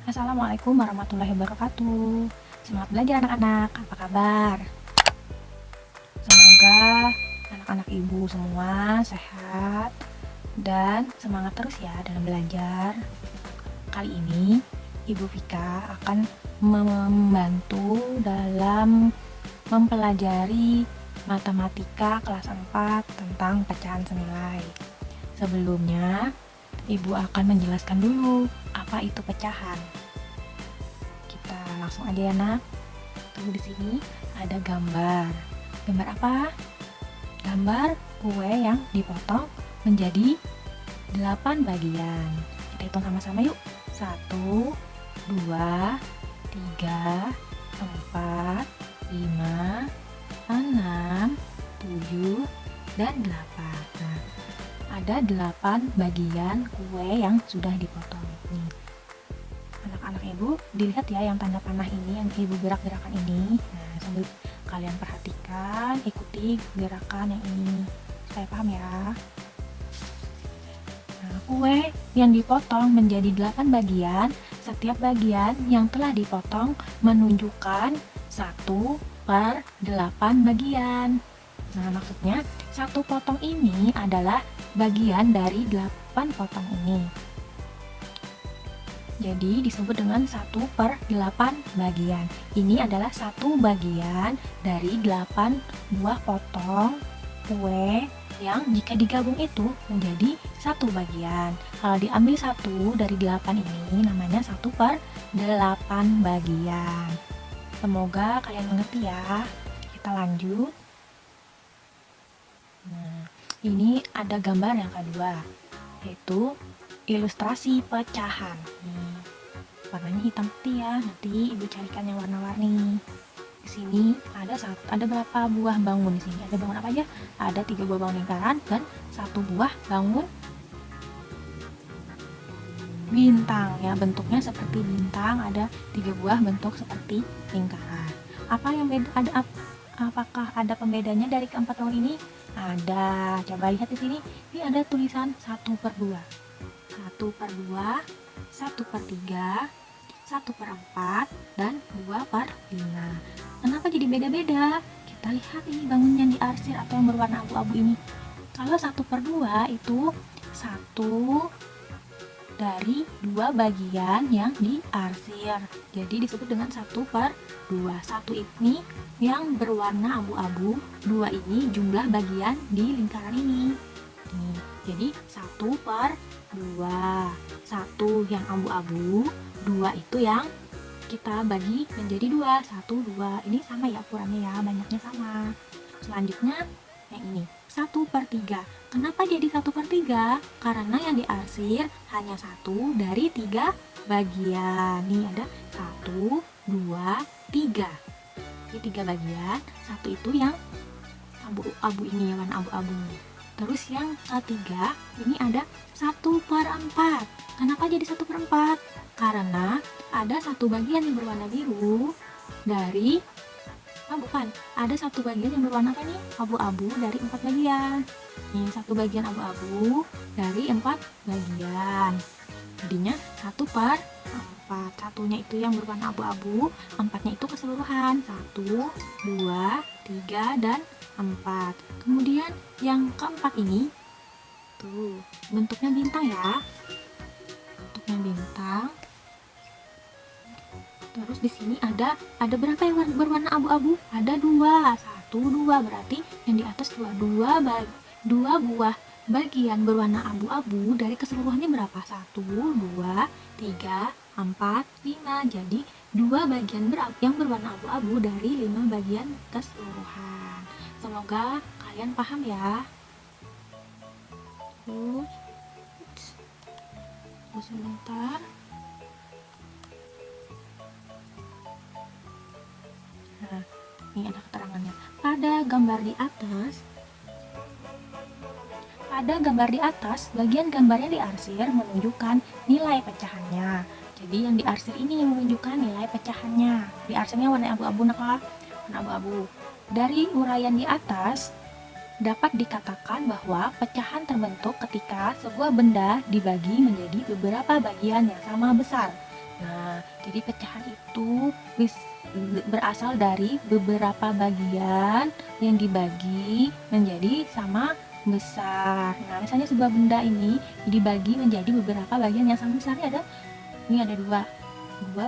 Assalamualaikum warahmatullahi wabarakatuh. Semangat belajar anak-anak, apa kabar? Semoga anak-anak ibu semua sehat dan semangat terus ya dalam belajar. Kali ini Ibu Vika akan membantu dalam mempelajari matematika kelas 4 tentang pecahan senilai. Sebelumnya, Ibu akan menjelaskan dulu apa itu pecahan. Kita langsung aja ya, Nak. Tunggu di sini ada gambar. Gambar apa? Gambar kue yang dipotong menjadi 8 bagian. Kita hitung sama-sama yuk. 1, 2, 3, 4, 5, 6, 7, dan 8. Nah, ada 8 bagian kue yang sudah dipotong. Nih, anak-anak ibu dilihat ya yang tanda panah ini, yang ibu gerak-gerakan ini. Nah, sambil kalian perhatikan, ikuti gerakan yang ini supaya paham ya. Nah, kue yang dipotong menjadi 8 bagian. Setiap bagian yang telah dipotong menunjukkan 1/8 bagian. Nah, maksudnya 1 potong ini adalah bagian dari 8 potong ini. Jadi disebut dengan 1/8 bagian. Ini adalah 1 bagian dari 8 buah potong kue yang jika digabung itu menjadi 1 bagian. Kalau diambil 1 dari 8 ini namanya 1/8 bagian. Semoga kalian mengerti ya. Kita lanjut. Nah, ini ada gambar yang kedua, yaitu ilustrasi pecahan. Nih, warnanya hitam putih ya. Nanti ibu carikan yang warna-warni. Di sini ada berapa buah bangun di sini? Ada bangun apa aja? Ada 3 buah bangun lingkaran dan 1 buah bangun bintang ya. Bentuknya seperti bintang. Ada 3 buah bentuk seperti lingkaran. Apa yang beda? Apakah ada pembedanya dari keempat bangun ini? Ada. Coba lihat di sini. Ini ada tulisan 1/2. 1/2, 1/3, 1/4, dan 2/5. Kenapa jadi beda-beda? Kita lihat ini bangun yang diarsir atau yang berwarna abu-abu ini. Kalau 1/2 itu 1 dari 2 bagian yang diarsir. Jadi disebut dengan 1/2. 1 ini yang berwarna abu-abu, 2 ini jumlah bagian di lingkaran ini. Nih, jadi 1/2. 1 yang abu-abu, 2 itu yang kita bagi menjadi 2. 1, 2. Ini sama ya ukurannya ya, banyaknya sama. Selanjutnya yang ini 1/3. Kenapa jadi 1/3? Karena yang diarsir hanya 1 dari 3 bagian. Nih ada 1, 2, 3. Ini 3 bagian. 1 itu yang abu-abu ini, warna abu-abu. Terus yang ketiga ini ada 1/4. Kenapa jadi 1/4? Karena ada 1 bagian yang berwarna biru dari ada 1 bagian yang berwarna apa nih? Abu-abu dari 4 bagian. Nih 1 bagian abu-abu dari 4 bagian. Jadinya 1/4. Satunya itu yang berwarna abu-abu, 4-nya itu keseluruhan. 1, 2, 3, dan 4. Kemudian yang keempat ini tuh bentuknya bintang ya. Bentuknya bintang. Terus di sini ada berapa yang berwarna abu-abu? Ada 2. 1, 2 berarti yang di atas 2 buah bagian berwarna abu-abu dari keseluruhannya berapa? 1, 2, 3, 4, 5. Jadi 2 bagian yang berwarna abu-abu dari 5 bagian keseluruhan. Semoga kalian paham ya. Terus sebentar. Nah, ini ada keterangannya. Pada gambar di atas, bagian gambar yang diarsir menunjukkan nilai pecahannya. Jadi yang diarsir ini yang menunjukkan nilai pecahannya. Diarsirnya warna abu-abu, warna abu-abu. Dari uraian di atas, dapat dikatakan bahwa pecahan terbentuk ketika sebuah benda dibagi menjadi beberapa bagian yang sama besar. Nah, jadi pecahan itu berasal dari beberapa bagian yang dibagi menjadi sama besar. Nah, misalnya sebuah benda ini dibagi menjadi beberapa bagian yang sama besar. Ini ada dua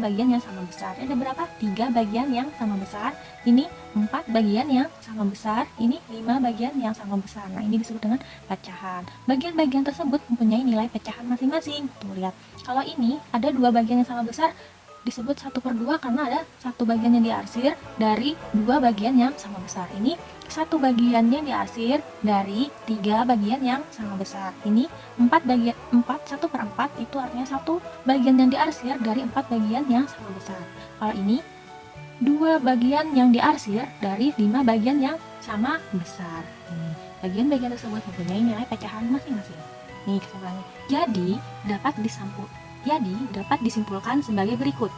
bagian yang sama besar. Ada berapa? 3 bagian yang sama besar. Ini 4 bagian yang sama besar. Ini 5 bagian yang sama besar. Nah, ini disebut dengan pecahan. Bagian-bagian tersebut mempunyai nilai pecahan masing-masing. Tuh, lihat. Kalau ini ada 2 bagian yang sama besar, disebut 1/2 karena ada 1 bagian yang diarsir dari 2 bagian yang sama besar. Ini 1 bagiannya diarsir dari 3 bagian yang sama besar. Ini 1/4 itu artinya 1 bagian yang diarsir dari 4 bagian yang sama besar. Kalau ini 2 bagian yang diarsir dari 5 bagian yang sama besar. Bagian-bagian tersebut mempunyai nilai pecahan masing-masing. Nih kesimpulannya. Jadi dapat disimpulkan sebagai berikut.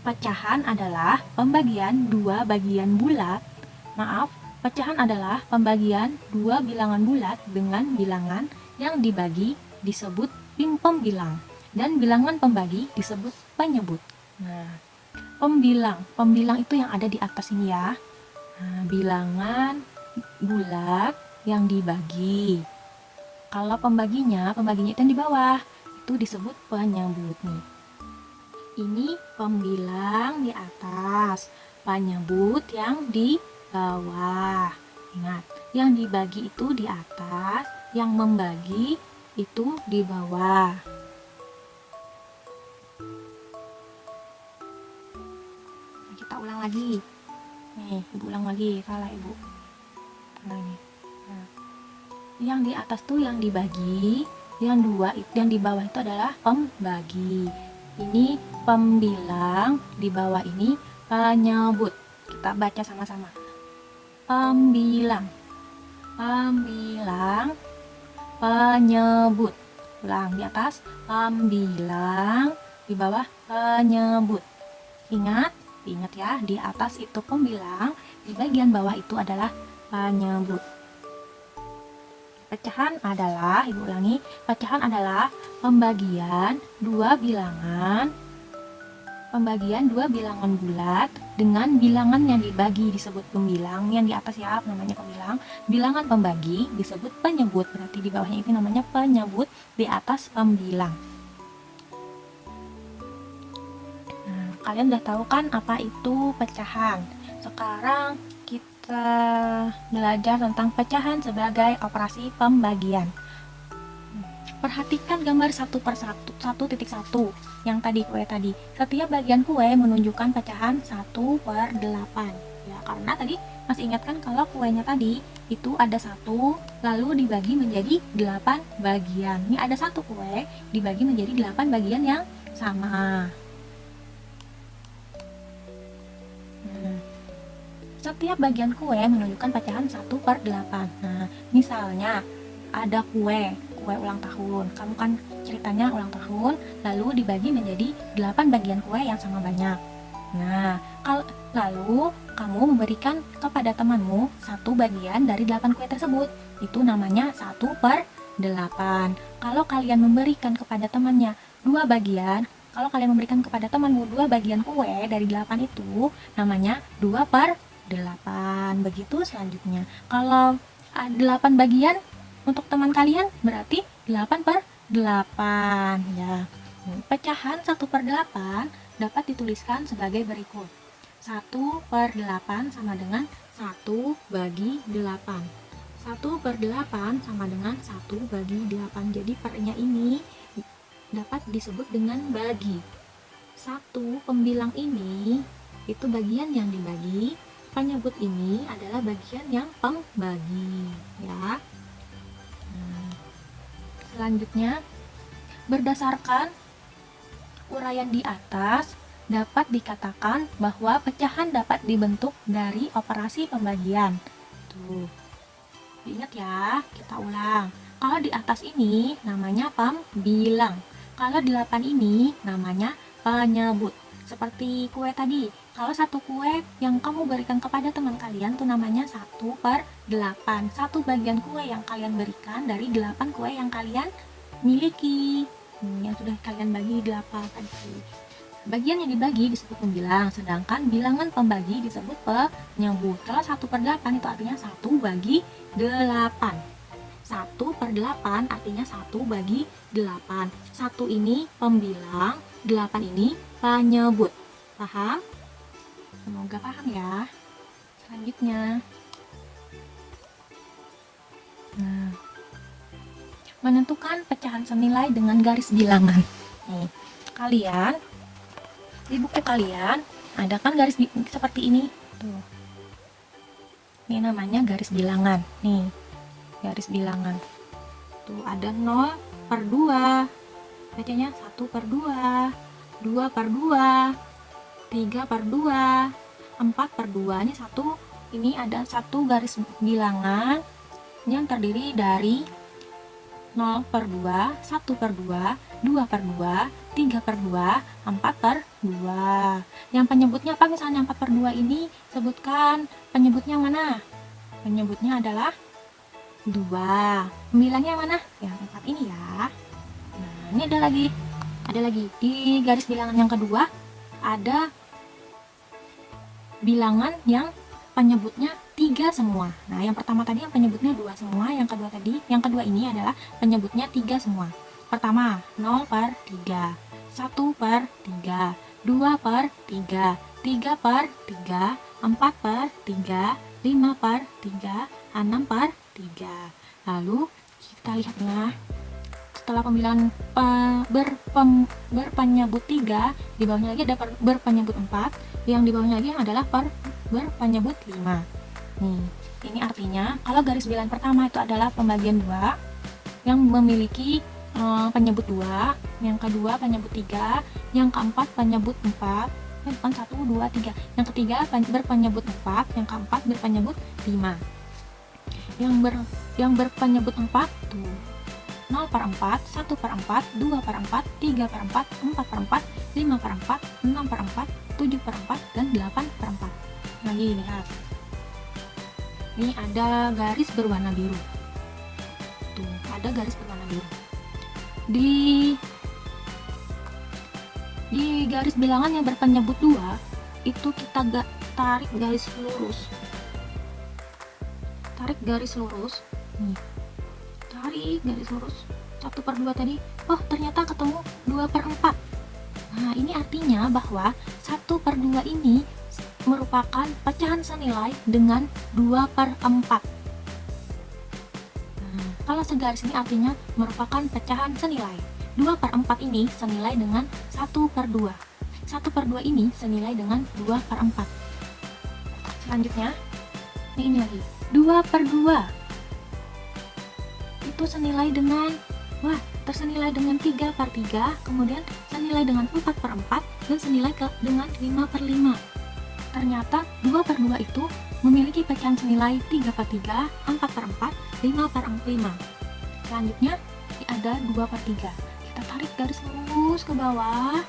Pecahan adalah pembagian 2 bagian bulat. Pecahan adalah pembagian 2 bilangan bulat dengan bilangan yang dibagi disebut pembilang dan bilangan pembagi disebut penyebut. Nah, pembilang itu yang ada di atas ini ya. Nah, bilangan bulat yang dibagi. Kalau pembaginya itu yang di bawah, itu disebut penyebut nih. Ini pembilang di atas, penyebut yang di bawah. Ingat, yang dibagi itu di atas, yang membagi itu di bawah. Nah, kita ulang lagi. Nih, ibu ulang lagi. Salah ibu. Nah, yang di atas tuh yang dibagi, yang di bawah itu adalah pembagi. Ini pembilang, di bawah ini penyebut. Kita baca sama-sama. Pembilang, penyebut. Ulang, di atas pembilang, di bawah penyebut. Ingat ya, di atas itu pembilang, di bagian bawah itu adalah penyebut. Pecahan adalah, ibu ulangi, pecahan adalah pembagian 2 bilangan bulat dengan bilangan yang dibagi disebut pembilang, yang di atas ya namanya pembilang, bilangan pembagi disebut penyebut, berarti di bawahnya itu namanya penyebut, di atas pembilang. Nah, kalian udah tahu kan apa itu pecahan. Sekarang kita belajar tentang pecahan sebagai operasi pembagian. Perhatikan gambar 1/1 yang tadi kue tadi. Setiap bagian kue menunjukkan pecahan 1/8. Ya, karena tadi masih ingat kan kalau kuenya tadi itu ada 1 lalu dibagi menjadi 8 bagian. Ini ada 1 kue dibagi menjadi 8 bagian yang sama. Setiap bagian kue menunjukkan pecahan 1/8. Nah, misalnya ada kue ulang tahun. Kamu kan ceritanya ulang tahun, lalu dibagi menjadi 8 bagian kue yang sama banyak. Nah, lalu kamu memberikan kepada temanmu 1 bagian dari 8 kue tersebut. Itu namanya 1/8. Kalau kalian memberikan kepada temannya 2 bagian, kalau kalian memberikan kepada temanmu 2 bagian kue dari 8 itu, namanya 2/8. Begitu selanjutnya. Kalau 8 bagian untuk teman kalian berarti 8/8 ya. Pecahan 1/8 dapat dituliskan sebagai berikut. 1/8 sama dengan 1/8. 1/8 sama dengan 1/8. Jadi pernya ini dapat disebut dengan bagi. 1 pembilang ini itu bagian yang dibagi, penyebut ini adalah bagian yang pembagi ya. Selanjutnya, berdasarkan uraian di atas, dapat dikatakan bahwa pecahan dapat dibentuk dari operasi pembagian. Tuh, diingat ya, kita ulang. Kalau di atas ini namanya pembilang, kalau di 8 ini namanya penyebut. Seperti kue tadi, Kalau satu kue yang kamu berikan kepada teman kalian tuh namanya 1/8. Satu bagian kue yang kalian berikan dari 8 kue yang kalian miliki. Yang sudah kalian bagi 8 tadi. Bagian yang dibagi disebut pembilang, sedangkan bilangan pembagi disebut penyebut. Kalau 1/8 itu artinya 1 bagi 8. 1/8 artinya 1 bagi 8. 1 ini pembilang, 8 ini penyebut. Paham? Semoga paham ya. Selanjutnya, nah, menentukan pecahan senilai dengan garis bilangan. Nih, kalian di buku kalian ada kan garis seperti ini tuh. Ini namanya garis bilangan. Nih, garis bilangan. Tuh ada 0/2. Bacanya 1/2, 2/2, 3/2, 4/2. Ini ada satu garis bilangan yang terdiri dari 0/2, 1/2, 2/2, 3/2, 4/2. Yang penyebutnya apa? Misalnya 4/2 ini, sebutkan penyebutnya mana? Penyebutnya adalah 2. Pembilangnya mana? Yang 4 ini ya. Nah, ini ada lagi di garis bilangan yang kedua ada bilangan yang penyebutnya 3 semua. Nah, yang pertama tadi yang penyebutnya 2 semua, yang kedua ini adalah penyebutnya 3 semua. Pertama, 0/3, 1/3, 2/3, 3/3, 4/3, 5/3, 6/3. Lalu kita lihat ya. Setelah pembilangan berpenyebut 3, di bawahnya lagi ada berpenyebut 4, yang di bawahnya lagi adalah berpenyebut 5. Nih, ini artinya kalau garis bilangan pertama itu adalah pembagian 2 yang memiliki penyebut 2, yang kedua penyebut 3, yang keempat penyebut 4, bukan 1, 2, 3. Yang ketiga berpenyebut 4, yang keempat berpenyebut 5. Yang berpenyebut 4 tuh 0/4, 1/4, 2/4, 3/4, 4/4, 5/4, 6/4, 7/4, dan 8/4. Lagi lihat. Ini ada garis berwarna biru. Tuh, ada garis berwarna biru. Di garis bilangan yang berpenyebut 2, itu kita tarik garis lurus. Tarik garis lurus. Nih. Tarik garis lurus 1/2 tadi, oh ternyata ketemu 2/4. Nah, ini artinya bahwa 1/2 ini merupakan pecahan senilai dengan 2/4. Nah, kalau segaris ini artinya merupakan pecahan senilai 2/4 ini senilai dengan 1/2. 1/2 ini senilai dengan 2/4. Selanjutnya, ini lagi 2/2 itu senilai dengan tersenilai dengan 3/3, kemudian senilai dengan 4/4, dan senilai dengan 5/5. Ternyata 2/2 itu memiliki pecahan senilai 3/3, 4/4, 5/5. Selanjutnya ada 2/3. Kita tarik garis lurus ke bawah.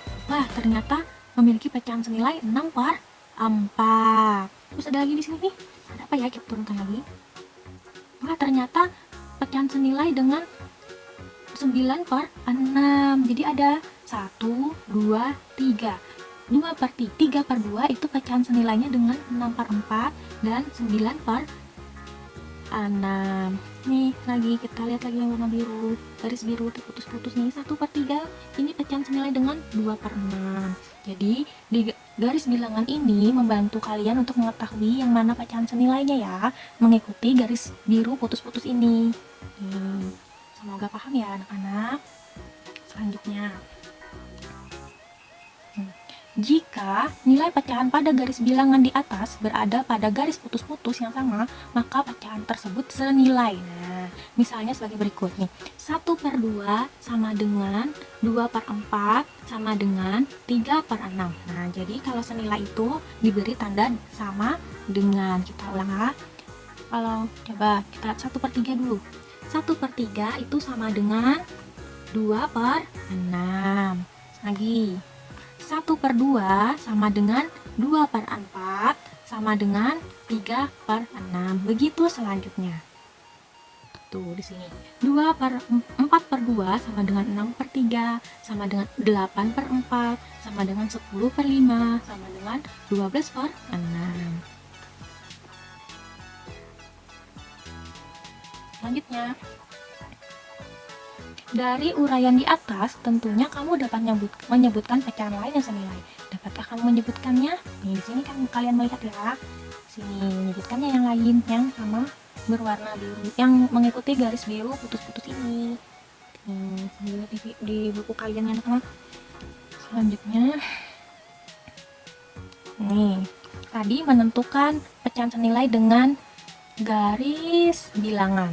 Ternyata memiliki pecahan senilai 6/4. Terus ada lagi di sini nih. Ada apa ya? Kita turunkan lagi. Ternyata pecahan senilai dengan 9/6. Jadi ada 1, 2, 3. 3/2 itu pecahan senilainya dengan 6/4 dan 9/6. Nih lagi kita lihat lagi yang warna biru, garis biru terputus-putus nih. 1/3 ini pecahan senilai dengan 2/6. Jadi di garis bilangan ini membantu kalian untuk mengetahui yang mana pecahan senilainya ya, mengikuti garis biru putus-putus ini. Semoga paham ya anak-anak. Selanjutnya, jika nilai pecahan pada garis bilangan di atas berada pada garis putus-putus yang sama, maka pecahan tersebut senilai. Nah, misalnya sebagai berikut nih. 1/2 sama dengan 2/4 sama dengan 3/6. Nah, jadi kalau senilai itu diberi tanda sama dengan. Kita ulang ya. Kalau coba kita lihat 1/3 dulu. 1/3 itu sama dengan 2/6. Lagi. 1/2 sama dengan 2/4 sama dengan 3/6. Begitu selanjutnya. Tuh di sini 4/2 sama dengan 6/3 sama dengan 8/4 sama dengan 10/5 sama dengan 12/6. Selanjutnya, dari uraian di atas tentunya kamu dapat menyebutkan pecahan lain yang senilai. Dapatkah kamu menyebutkannya? Nih di sini kan kalian melihat ya. Sini menyebutkannya yang lain yang sama berwarna biru, yang mengikuti garis biru putus-putus ini. Di buku kalian ya anak-anak. Selanjutnya, nih tadi menentukan pecahan senilai dengan garis bilangan.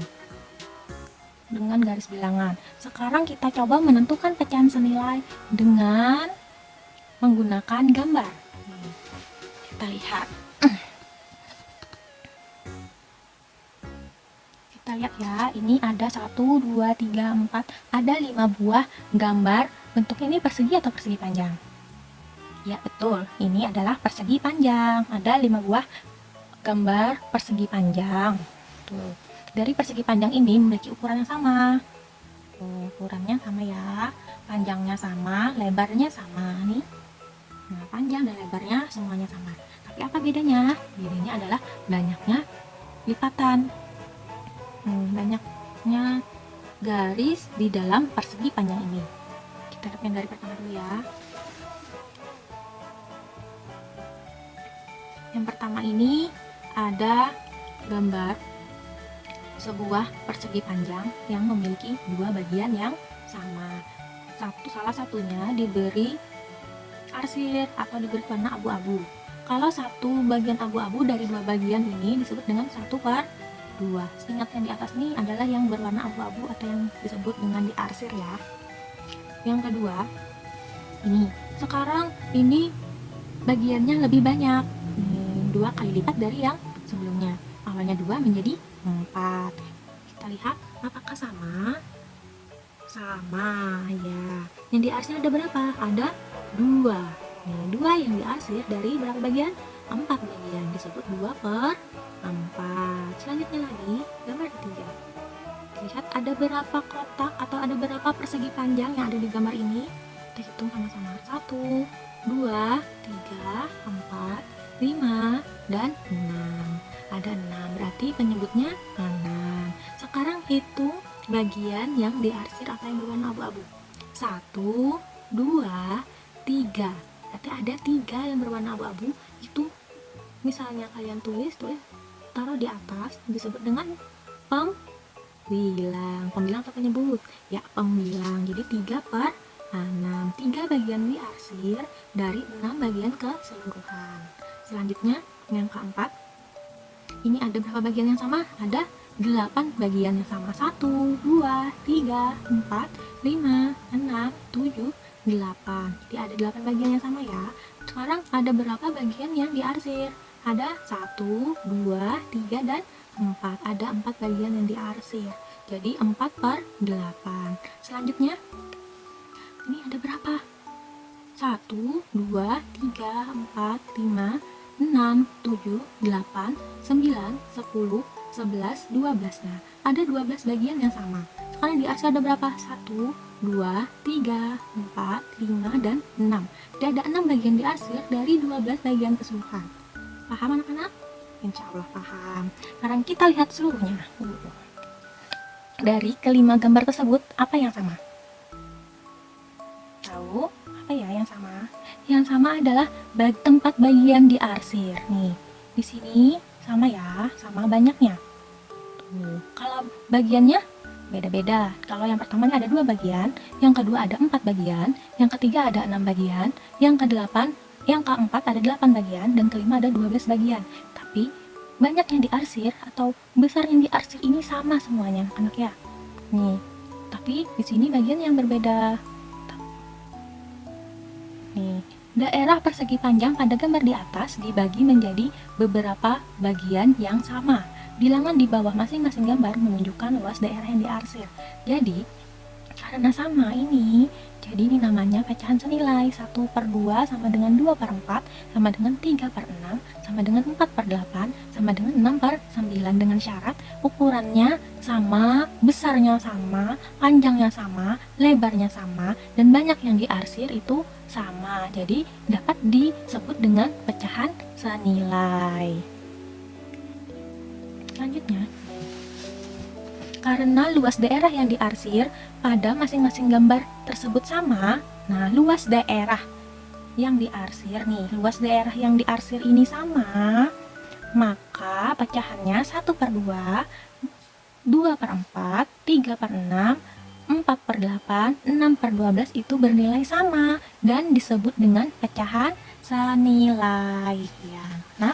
Sekarang kita coba menentukan pecahan senilai dengan menggunakan gambar. Nih, kita lihat. Kita lihat ya, ini ada 1, 2, 3, 4, ada 5 buah gambar. Bentuknya ini persegi atau persegi panjang? Ya betul, ini adalah persegi panjang. Ada 5 buah gambar persegi panjang. Tuh. Dari persegi panjang ini memiliki ukuran yang sama. Ukurannya sama ya, panjangnya sama, lebarnya sama nih. Nah, panjang dan lebarnya semuanya sama. Tapi apa bedanya? Bedanya adalah banyaknya lipatan. Banyaknya garis di dalam persegi panjang ini. Kita lihat yang dari pertama dulu ya. Yang pertama ini ada gambar sebuah persegi panjang yang memiliki dua bagian yang sama. Salah satunya diberi arsir atau diberi warna abu-abu. Kalau satu bagian abu-abu dari dua bagian ini disebut dengan 1/2. Ingat yang di atas ini adalah yang berwarna abu-abu atau yang disebut dengan diarsir ya. Yang kedua, ini sekarang ini bagiannya lebih banyak, 2 kali lipat dari yang sebelumnya. Awalnya 2 menjadi 4. Kita lihat apakah sama? Sama ya. Yang diarsir ada berapa? Ada 2. Nih, 2 yang diarsir dari berapa bagian? 4 bagian, disebut 2/4. Selanjutnya lagi, gambar ketiga. Lihat ada berapa kotak atau ada berapa persegi panjang yang ada di gambar ini? Kita hitung sama-sama. 1, 2, 3, 4, 5, dan 6. Ada 6, berarti penyebutnya 6. Sekarang hitung bagian yang diarsir atau yang berwarna abu-abu. 1, 2, 3. Berarti ada 3 yang berwarna abu-abu. Itu misalnya kalian tulis taruh di atas, disebut dengan pembilang. Pembilang atau penyebut? Ya, pembilang. Jadi 3/6. 3 bagian diarsir dari 6 bagian keseluruhan. Selanjutnya, yang keempat. Ini ada berapa bagian yang sama? Ada 8 bagian yang sama. 1, 2, 3, 4, 5, 6, 7, 8. Jadi ada 8 bagian yang sama ya. Sekarang ada berapa bagian yang diarsir? Ada 1, 2, 3, dan 4. Ada 4 bagian yang diarsir. Jadi 4/8. Selanjutnya, ini ada berapa? 1, 2, 3, 4, 5, 6, 7, 8, 9, 10, 11, 12. Nah, ada 12 bagian yang sama. Sekarang di arsir ada berapa? 1, 2, 3, 4, 5, dan 6. Jadi ada 6 bagian diarsir dari 12 bagian keseluruhan. Paham anak-anak? Insya Allah paham. Sekarang kita lihat seluruhnya. Dari kelima gambar tersebut, apa yang sama? Tahu? Apa ya yang sama? Yang sama adalah tempat bagian diarsir. Nih, di sini sama ya, sama banyaknya. Tuh, kalau bagiannya beda-beda. Kalau yang pertama ada 2 bagian, yang kedua ada 4 bagian, yang ketiga ada 6 bagian, yang keempat ada 8 bagian, dan kelima ada 12 bagian. Tapi banyak yang diarsir atau besar yang diarsir ini sama semuanya anak-anak ya. Nih, tapi di sini bagian yang berbeda. Nih, daerah persegi panjang pada gambar di atas dibagi menjadi beberapa bagian yang sama. Bilangan di bawah masing-masing gambar menunjukkan luas daerah yang diarsir. Jadi, Karena sama ini, jadi ini namanya pecahan senilai. 1/2 sama dengan 2/4, sama dengan 3/6, sama dengan 4/8, sama dengan 6/9. Dengan syarat ukurannya sama, besarnya sama, panjangnya sama, lebarnya sama, dan banyak yang diarsir itu sama. Jadi dapat disebut dengan pecahan senilai. Selanjutnya, karena luas daerah yang diarsir pada masing-masing gambar tersebut sama, nah luas daerah yang diarsir ini sama, maka pecahannya 1/2, 2/4, 3/6, 4/8, 6/12 itu bernilai sama dan disebut dengan pecahan senilai. Ya, nah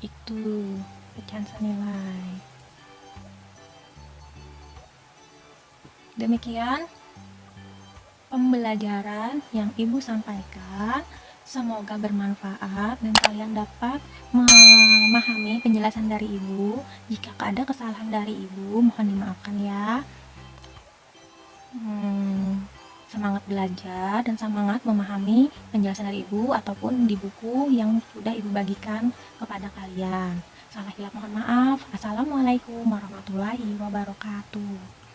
itu pecahan senilai. Demikian pembelajaran yang Ibu sampaikan. Semoga bermanfaat dan kalian dapat memahami penjelasan dari Ibu. Jika ada kesalahan dari Ibu, mohon dimaafkan ya. Semangat belajar dan semangat memahami penjelasan dari Ibu ataupun di buku yang sudah Ibu bagikan kepada kalian. Salah hilap mohon maaf. Assalamualaikum warahmatullahi wabarakatuh.